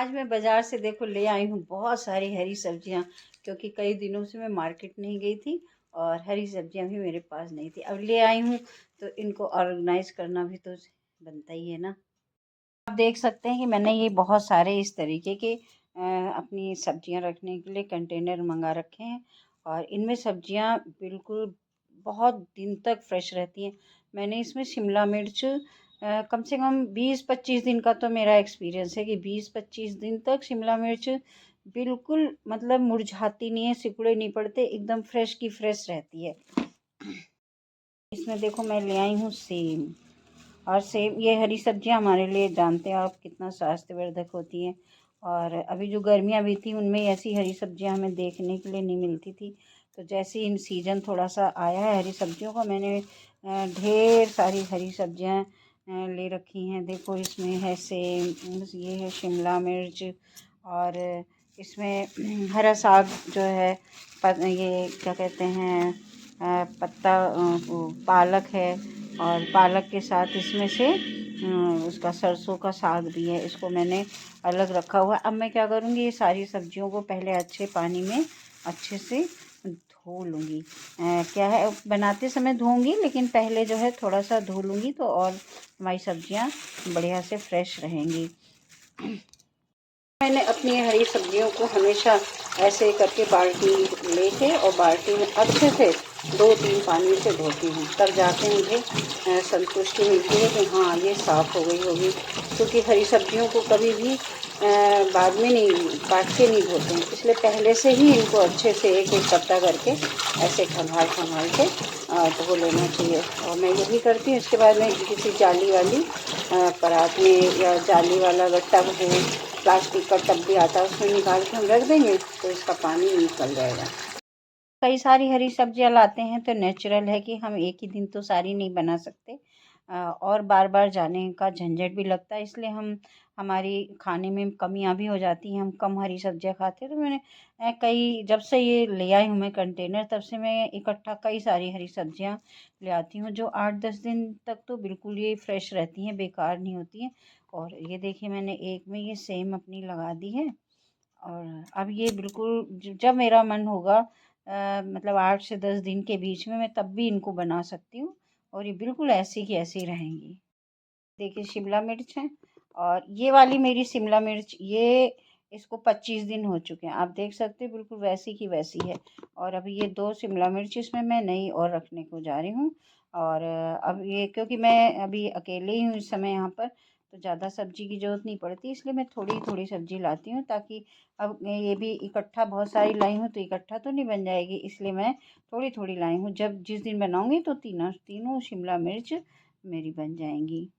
आज मैं बाज़ार से देखो ले आई हूँ बहुत सारी हरी सब्जियाँ, क्योंकि कई दिनों से मैं मार्केट नहीं गई थी और हरी सब्जियाँ भी मेरे पास नहीं थी। अब ले आई हूँ तो इनको ऑर्गेनाइज़ करना भी तो बनता ही है ना। आप देख सकते हैं कि मैंने ये बहुत सारे इस तरीके के अपनी सब्जियाँ रखने के लिए कंटेनर मंगा रखे हैं और इनमें सब्जियाँ बिल्कुल बहुत दिन तक फ्रेश रहती हैं। मैंने इसमें शिमला मिर्च कम से कम 20-25 दिन का तो मेरा एक्सपीरियंस है कि 20-25 दिन तक शिमला मिर्च बिल्कुल मतलब मुरझाती नहीं है, सिकुड़े नहीं पड़ते, एकदम फ्रेश की फ्रेश रहती है। इसमें देखो मैं ले आई हूँ सेम, और सेम ये हरी सब्जियां हमारे लिए जानते हैं आप कितना स्वास्थ्यवर्धक होती हैं। और अभी जो गर्मियां भी थी उनमें ऐसी हरी सब्जियां हमें देखने के लिए नहीं मिलती थी। तो जैसे ही इन सीजन थोड़ा सा आया है हरी सब्जियों का, मैंने ढेर सारी हरी सब्जियां ले रखी हैं। देखो इसमें है सेम, ये है शिमला मिर्च, और इसमें हरा साग जो है, ये क्या कहते हैं, पत्ता, पालक है, और पालक के साथ इसमें से उसका सरसों का साग भी है। इसको मैंने अलग रखा हुआ है। अब मैं क्या करूँगी, ये सारी सब्जियों को पहले अच्छे पानी में अच्छे से धो लूँगी। क्या है, बनाते समय धोऊंगी लेकिन पहले जो है थोड़ा सा धो लूँगी तो और हमारी सब्जियाँ बढ़िया से फ्रेश रहेंगी। मैंने अपनी हरी सब्जियों को हमेशा ऐसे करके बाल्टी लेके और बाल्टी में अच्छे से 2-3 पानी से धोती हूँ, तब जाके मुझे संतुष्टि मिलती है कि हाँ ये साफ़ हो गई होगी। क्योंकि हरी सब्जियों को कभी भी बाद में नहीं काट के नहीं धोते हैं, इसलिए पहले से ही इनको अच्छे से एक एक पत्ता करके ऐसे खंगाल खंगाल के धो लेना चाहिए। और मैं यही करती हूँ। इसके बाद मैं किसी जाली वाली परात में या जाली वाला गट्टा है, प्लास्टिक का टब भी आता है, उसमें निकाल के हम रख देंगे तो इसका पानी निकल जाएगा। कई सारी हरी सब्जियां लाते हैं तो नेचुरल है कि हम एक ही दिन तो सारी नहीं बना सकते, और बार बार जाने का झंझट भी लगता है, इसलिए हम हमारी खाने में कमियां भी हो जाती हैं, हम कम हरी सब्जियां खाते हैं। तो मैंने कई जब से ये ले आई हूँ मैं कंटेनर, तब से मैं इकट्ठा कई सारी हरी सब्जियां ले आती हूँ जो 8-10 दिन तक तो बिल्कुल ये फ्रेश रहती हैं, बेकार नहीं होती हैं। और ये देखिए मैंने एक में ये सेम अपनी लगा दी है, और अब ये बिल्कुल जब मेरा मन होगा, मतलब 8 से 10 दिन के बीच में, मैं तब भी इनको बना सकती हूँ और ये बिल्कुल ऐसी की ऐसी रहेंगी। देखिए शिमला मिर्च है, और ये वाली मेरी शिमला मिर्च, ये इसको 25 दिन हो चुके हैं, आप देख सकते हैं बिल्कुल वैसी की वैसी है। और अभी ये 2 शिमला मिर्च इसमें मैं नई और रखने को जा रही हूँ। और अब ये क्योंकि मैं अभी अकेले ही हूँ इस समय यहाँ पर, तो ज़्यादा सब्जी की ज़रूरत नहीं पड़ती, इसलिए मैं थोड़ी थोड़ी सब्जी लाती हूँ, ताकि अब मैं ये भी इकट्ठा बहुत सारी लाई हूँ तो इकट्ठा तो नहीं बन जाएगी, इसलिए मैं थोड़ी थोड़ी लाई हूँ। जब जिस दिन बनाऊँगी तो तीनों तीनों शिमला मिर्च मेरी बन जाएंगी।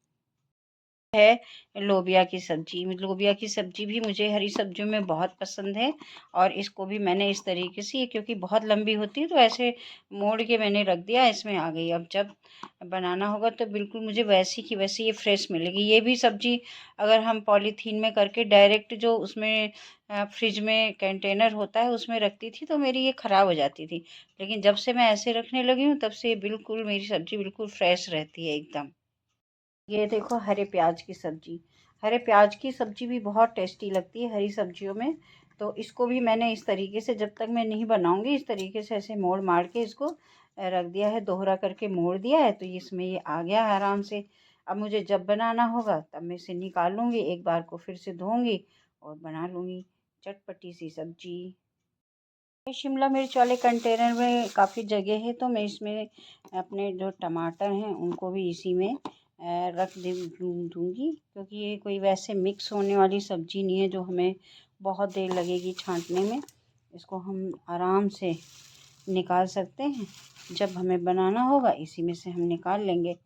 है लोबिया की सब्जी। लोबिया की सब्जी भी मुझे हरी सब्जियों में बहुत पसंद है, और इसको भी मैंने इस तरीके से, क्योंकि बहुत लंबी होती है तो ऐसे मोड़ के मैंने रख दिया, इसमें आ गई। अब जब बनाना होगा तो बिल्कुल मुझे वैसी की वैसी ये फ्रेश मिलेगी। ये भी सब्जी अगर हम पॉलीथीन में करके डायरेक्ट जो उसमें फ्रिज में कंटेनर होता है उसमें रखती थी तो मेरी ये ख़राब हो जाती थी, लेकिन जब से मैं ऐसे रखने लगी हूँ तब से ये बिल्कुल मेरी सब्जी बिल्कुल फ्रेश रहती है एकदम। ये देखो हरे प्याज की सब्जी। हरे प्याज की सब्जी भी बहुत टेस्टी लगती है हरी सब्जियों में। तो इसको भी मैंने इस तरीके से, जब तक मैं नहीं बनाऊंगी, इस तरीके से ऐसे मोड़ मार के इसको रख दिया है, दोहरा करके मोड़ दिया है, तो इसमें ये आ गया है आराम से। अब मुझे जब बनाना होगा तब मैं इसे निकाल लूँगी, एक बार को फिर से धोऊंगी और बना लूँगी चटपटी सी सब्जी। शिमला मिर्च वाले कंटेनर में काफ़ी जगह है, तो मैं इसमें अपने जो टमाटर हैं उनको भी इसी में रख दूँगी, क्योंकि ये कोई वैसे मिक्स होने वाली सब्ज़ी नहीं है जो हमें बहुत देर लगेगी छांटने में। इसको हम आराम से निकाल सकते हैं, जब हमें बनाना होगा इसी में से हम निकाल लेंगे।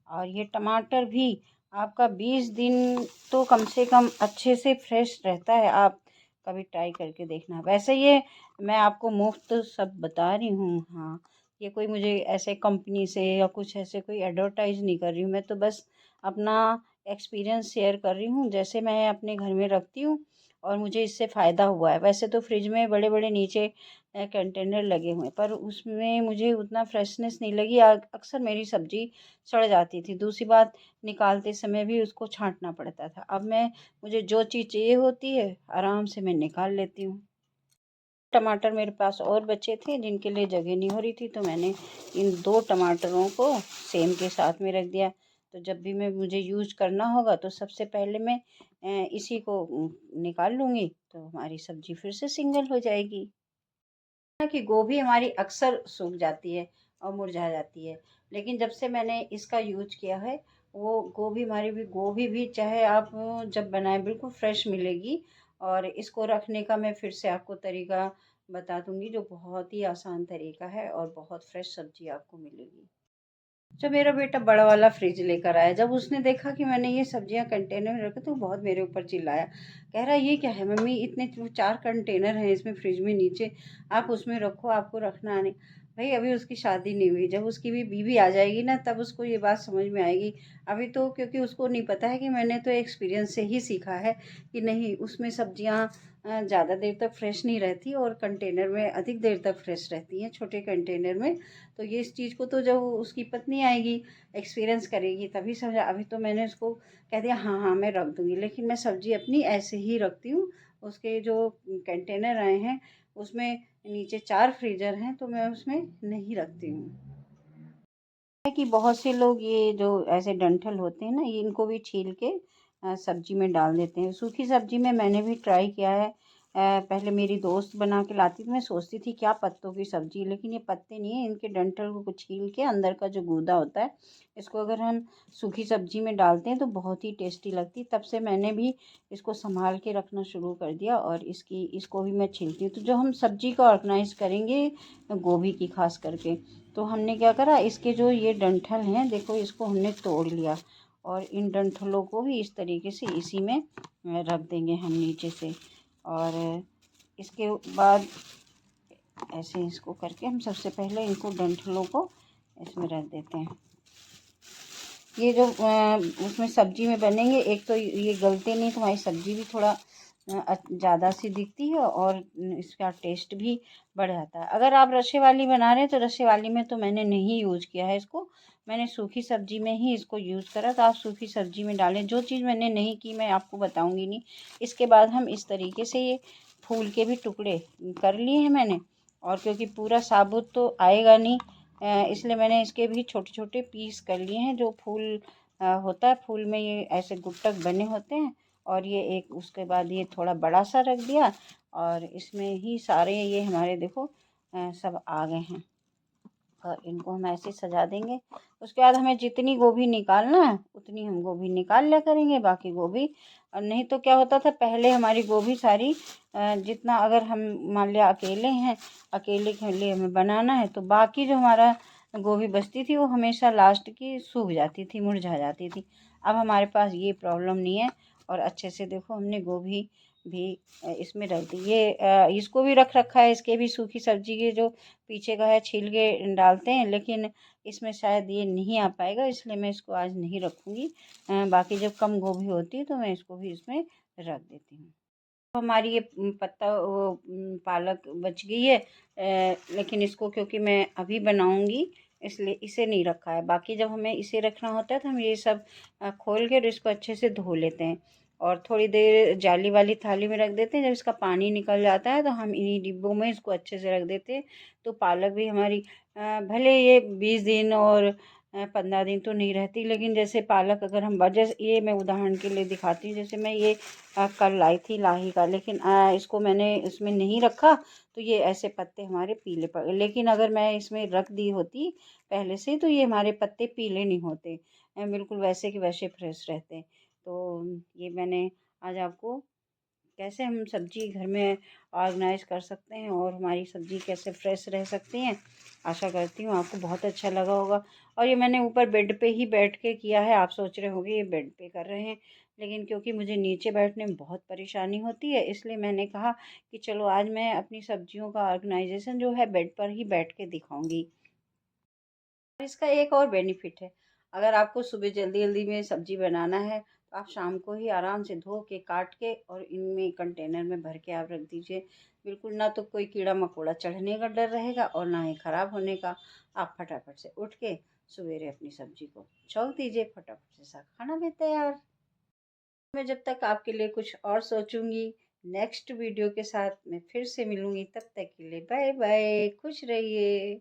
और ये टमाटर भी आपका 20 दिन तो कम से कम अच्छे से फ्रेश रहता है, आप कभी ट्राई करके देखना। वैसे ये मैं आपको मुफ्त सब बता रही हूँ, हाँ, ये कोई मुझे ऐसे कंपनी से या कुछ ऐसे कोई एडवर्टाइज नहीं कर रही हूँ, मैं तो बस अपना एक्सपीरियंस शेयर कर रही हूँ, जैसे मैं अपने घर में रखती हूँ और मुझे इससे फ़ायदा हुआ है। वैसे तो फ्रिज में बड़े बड़े नीचे कंटेनर लगे हुए, पर उसमें मुझे उतना फ्रेशनेस नहीं लगी। अक्सर मेरी सब्ज़ी सड़ जाती थी। दूसरी बात, निकालते समय भी उसको छाँटना पड़ता था। अब मुझे जो चीज़ चाहिए होती है आराम से मैं निकाल लेती हूँ। टमाटर मेरे पास और बचे थे जिनके लिए जगह नहीं हो रही थी, तो मैंने इन 2 टमाटरों को सेम के साथ में रख दिया। तो जब भी मुझे यूज़ करना होगा तो सबसे पहले मैं इसी को निकाल लूँगी, तो हमारी सब्ज़ी फिर से सिंगल हो जाएगी। कि गोभी हमारी अक्सर सूख जाती है और मुरझा जाती है, लेकिन जब से मैंने इसका यूज किया है, वो गोभी भी चाहे आप जब बनाए बिल्कुल फ्रेश मिलेगी। और इसको रखने का मैं फिर से आपको तरीका बता दूंगी, जो बहुत ही आसान तरीका है और बहुत फ्रेश सब्जी आपको मिलेगी। जब मेरा बेटा बड़ा वाला फ्रिज लेकर आया, जब उसने देखा कि मैंने ये सब्जियां कंटेनर में रखी, तो बहुत मेरे ऊपर चिल्लाया। कह रहा ये क्या है मम्मी, इतने 4 कंटेनर हैं इसमें फ्रिज में नीचे, आप उसमें रखो, आपको रखना नहीं। भाई अभी उसकी शादी नहीं हुई, जब उसकी भी बीवी आ जाएगी ना तब उसको ये बात समझ में आएगी। अभी तो क्योंकि उसको नहीं पता है कि मैंने तो एक्सपीरियंस से ही सीखा है कि नहीं, उसमें सब्जियाँ ज़्यादा देर तक फ्रेश नहीं रहती और कंटेनर में अधिक देर तक फ्रेश रहती हैं, छोटे कंटेनर में। तो ये इस चीज़ को तो जब उसकी पत्नी आएगी, एक्सपीरियंस करेगी, तभी समझा। अभी तो मैंने उसको कह दिया हाँ हाँ मैं रख दूँगी, लेकिन मैं सब्ज़ी अपनी ऐसे ही रखती हूँ। उसके जो कंटेनर आए हैं उसमें नीचे 4 फ्रीज़र हैं, तो मैं उसमें नहीं रखती हूँ। है कि बहुत से लोग ये जो ऐसे डंठल होते हैं ना, ये इनको भी छील के सब्जी में डाल देते हैं। सूखी सब्जी में मैंने भी ट्राई किया है। पहले मेरी दोस्त बना के लाती थी, मैं सोचती थी क्या पत्तों की सब्जी, लेकिन ये पत्ते नहीं है, इनके डंठल को छील के अंदर का जो गूदा होता है, इसको अगर हम सूखी सब्जी में डालते हैं तो बहुत ही टेस्टी लगती है। तब से मैंने भी इसको संभाल के रखना शुरू कर दिया और इसको भी मैं छीलती हूँ। तो जो हम सब्जी को ऑर्गेनाइज करेंगे गोभी की खास करके, तो हमने क्या करा, इसके जो ये डंठल हैं देखो, इसको हमने तोड़ लिया और इन डंठलों को भी इस तरीके से इसी में रख देंगे हम नीचे से। और इसके बाद ऐसे इसको करके हम सबसे पहले इनको डंठलों को इसमें रख देते हैं। ये जो उसमें सब्जी में बनेंगे, एक तो ये गलते नहीं, तुम्हारी सब्जी भी थोड़ा ज़्यादा सी दिखती है और इसका टेस्ट भी बढ़ जाता है। अगर आप रसे वाली बना रहे हैं तो रसे वाली में तो मैंने नहीं यूज़ किया है इसको, मैंने सूखी सब्जी में ही इसको यूज़ करा। तो आप सूखी सब्जी में डालें। जो चीज़ मैंने नहीं की मैं आपको बताऊंगी नहीं। इसके बाद हम इस तरीके से ये फूल के भी टुकड़े कर लिए हैं मैंने, और क्योंकि पूरा साबुत तो आएगा नहीं, इसलिए मैंने इसके भी छोटे छोटे पीस कर लिए हैं। जो फूल होता है, फूल में ये ऐसे गुट्टक बने होते हैं, और ये एक उसके बाद ये थोड़ा बड़ा सा रख दिया, और इसमें ही सारे ये हमारे देखो सब आ गए हैं, और इनको हम ऐसे सजा देंगे। उसके बाद हमें जितनी गोभी निकालना है उतनी हम गोभी निकाल लिया करेंगे, बाकी गोभी। और नहीं तो क्या होता था, पहले हमारी गोभी सारी जितना, अगर हम मान लिया अकेले हैं, अकेले के लिए हमें बनाना है, तो बाकी जो हमारा गोभी बचती थी वो हमेशा लास्ट की सूख जाती थी, मुरझा जाती थी। अब हमारे पास ये प्रॉब्लम नहीं है, और अच्छे से देखो हमने गोभी भी इसमें रख दी। ये इसको भी रख रखा है, इसके भी सूखी सब्जी के जो पीछे का है छिल के डालते हैं, लेकिन इसमें शायद ये नहीं आ पाएगा, इसलिए मैं इसको आज नहीं रखूँगी। बाकी जब कम गोभी होती है तो मैं इसको भी इसमें रख देती हूँ। तो हमारी ये पत्ता वो पालक बच गई है, लेकिन इसको क्योंकि मैं अभी बनाऊँगी इसलिए इसे नहीं रखा है। बाकी जब हमें इसे रखना होता है तो हम ये सब खोल के और इसको अच्छे से धो लेते हैं, और थोड़ी देर जाली वाली थाली में रख देते हैं। जब इसका पानी निकल जाता है तो हम इन्हीं डिब्बों में इसको अच्छे से रख देते हैं। तो पालक भी हमारी भले ये 20 दिन और 15 दिन तो नहीं रहती, लेकिन जैसे पालक अगर हम जैसे ये मैं उदाहरण के लिए दिखाती हूँ, जैसे मैं ये कल लाई थी लाही का, लेकिन इसको मैंने इसमें नहीं रखा, तो ये ऐसे पत्ते हमारे पीले पड़ गए। लेकिन अगर मैं इसमें रख दी होती पहले से, तो ये हमारे पत्ते पीले नहीं होते, बिल्कुल वैसे के वैसे फ्रेश रहते। तो ये मैंने आज आपको कैसे हम सब्जी घर में ऑर्गेनाइज कर सकते हैं और हमारी सब्जी कैसे फ्रेश रह सकती हैं, आशा करती हूँ आपको बहुत अच्छा लगा होगा। और ये मैंने ऊपर बेड पे ही बैठ के किया है। आप सोच रहे होंगे ये बेड पे कर रहे हैं, लेकिन क्योंकि मुझे नीचे बैठने में बहुत परेशानी होती है, इसलिए मैंने कहा कि चलो आज मैं अपनी सब्जियों का ऑर्गेनाइजेशन जो है बेड पर ही बैठ के दिखाऊंगी। इसका एक और बेनिफिट है, अगर आपको सुबह जल्दी जल्दी में सब्जी बनाना है आप शाम को ही आराम से धो के काट के और इनमें कंटेनर में भर के आप रख दीजिए। बिल्कुल ना तो कोई कीड़ा मकोड़ा चढ़ने का डर रहेगा और ना ही ख़राब होने का। आप फटाफट से उठ के सवेरे अपनी सब्जी को छौंक दीजिए, फटाफट से सा खाना भी तैयार। मैं जब तक आपके लिए कुछ और सोचूंगी, नेक्स्ट वीडियो के साथ मैं फिर से मिलूंगी। तब तक के लिए बाय बाय, खुश रहिए।